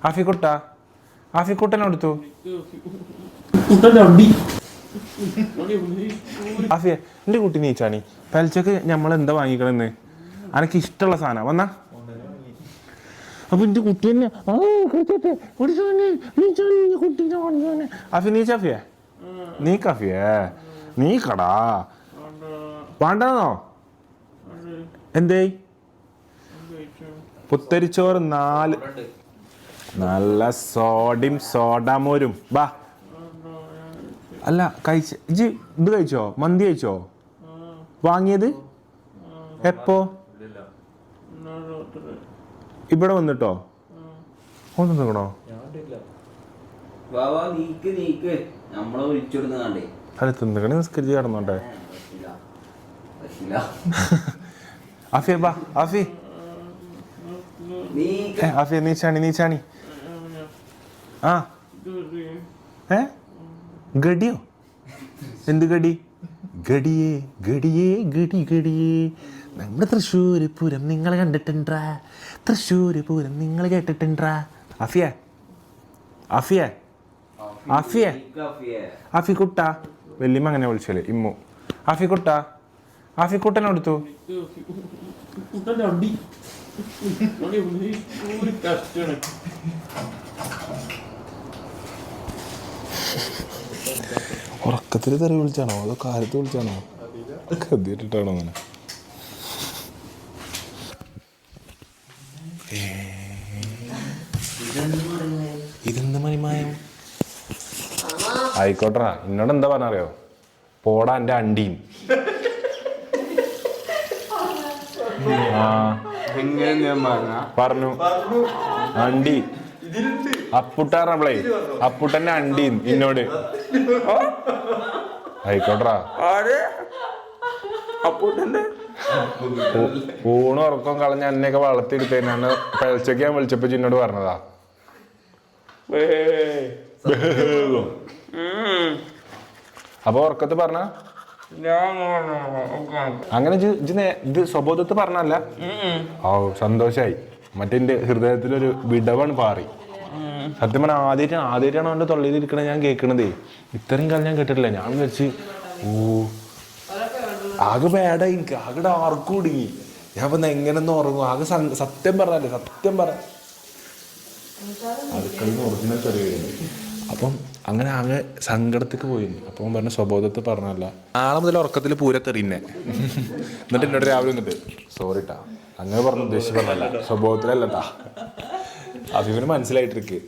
ആഫിക്കുട്ട ആഫിക്കുട്ടനെ കൊടുത്തു. ആഫിയ എൻ്റെ കുട്ടി നീച്ചാണി പലിച്ചക്ക് നമ്മൾ എന്താ വാങ്ങിക്കണെന്ന് അനക്ക് ഇഷ്ടമുള്ള സാധനം വന്നാ. അപ്പൊ എന്റെ കുട്ടി തന്നെ ആഫി നീച്ചാഫിയ നീ കാഫിയേ നീ കടാ വേണ്ടെന്നോ എന്തേ പുത്തരിച്ചോറ് 4 നല്ല സോഡാമോരും ബാ. അല്ല കഴിച്ച ഇജ് ഇത് കഴിച്ചോ? മന്തി കഴിച്ചോ? വാങ്ങിയത് എപ്പോ? ഇവിടെ വന്നിട്ടോ? ഒന്ന് നിൽക്കണോ? അല്ല തിന്നിക്കണേ നിസ്കരിച്ച് കിടന്നോട്ടെ. ആഫിയ ബാ ആഫി ആഫിയ നീച്ചാണി ആ ഗഡിയോ? എന്ത് ഗടി? ഗടിയേ നമ്മുടെ തൃശ്ശൂര് പൂരം നിങ്ങൾ കണ്ടിട്ടുണ്ടാ? തൃശ്ശൂര് പൂരം നിങ്ങൾ കേട്ടിട്ടുണ്ടാ? ആഫിയ ആഫിക്കുട്ട വല്യമ്മ അങ്ങനെ വിളിച്ചല്ലേ ഇമ്മു. ആഫിക്കുട്ടനെ കൊടുത്തു. ഉറക്കത്തിൽ തെറി വിളിച്ചാണോ അതോ കാലത്ത് വിളിച്ചാണോ? കത്തിയിട്ടിട്ടാണോ അങ്ങനെ? ഇതെന്ത് മണിമായം? ആയിക്കോട്ടെ എന്നോട് എന്താ പറഞ്ഞറിയോ? പോടാ എൻ്റെ അണ്ടിയും. പറഞ്ഞു അണ്ടി അപ്പുട്ടാറേ അപ്പുട്ടന്റെ അണ്ടിയും എന്നോട്. ആയിക്കോട്ടെ ഊണ് ഉറക്കം കളഞ്ഞ എന്നെയൊക്കെ വളർത്തിയെടുത്തതിനാണ് പഴച്ചക്ക് ഞാൻ വിളിച്ചപ്പോ ചിന്നോട് പറഞ്ഞതാ. അപ്പൊ ഉറക്കത്ത് പറഞ്ഞ അങ്ങനെ ഇത് സ്വബോധത്ത് പറഞ്ഞല്ല. ഓ സന്തോഷായി. മറ്റേ ഹൃദയത്തിലൊരു വിടവാണ് പാറി. സത്യം പറഞ്ഞാൽ ആദ്യമായിട്ടാണ് അവൻ്റെ തൊള്ളിയിലിരിക്കണത് ഞാൻ കേൾക്കണതേ. ഇത്രയും കാലം ഞാൻ കേട്ടിട്ടില്ല. ഞാൻ വിചാരിച്ച് ആകെ ബാഡായി, എനിക്ക് ആകെ ഡാർക്ക് കുടുങ്ങി. ഞാൻ ഇപ്പൊ എങ്ങനെയൊന്നും ഉറങ്ങും ആകെ. സത്യം പറ അടുക്കളയിൽ നിന്ന് ഒറിജിനൽ ചെറിയ വരുന്നു. അപ്പം അങ്ങനെ ആകെ സങ്കടത്തേക്ക് പോയിരുന്നു. അപ്പം പറഞ്ഞ സ്വബോധത്ത് പറഞ്ഞല്ല. നാളെ മുതൽ ഉറക്കത്തിൽ പൂരത്തെറിയുന്നേ. എന്നിട്ട് എന്നോട് രാവിലെ വന്നിട്ട് സോറിട്ടാ അങ്ങനെ പറഞ്ഞ ഉദ്ദേശിച്ച് പറഞ്ഞല്ല, സ്വഭാവത്തിലല്ലട്ടാ. അഭിമന് മനസ്സിലായിട്ടിരിക്കുക.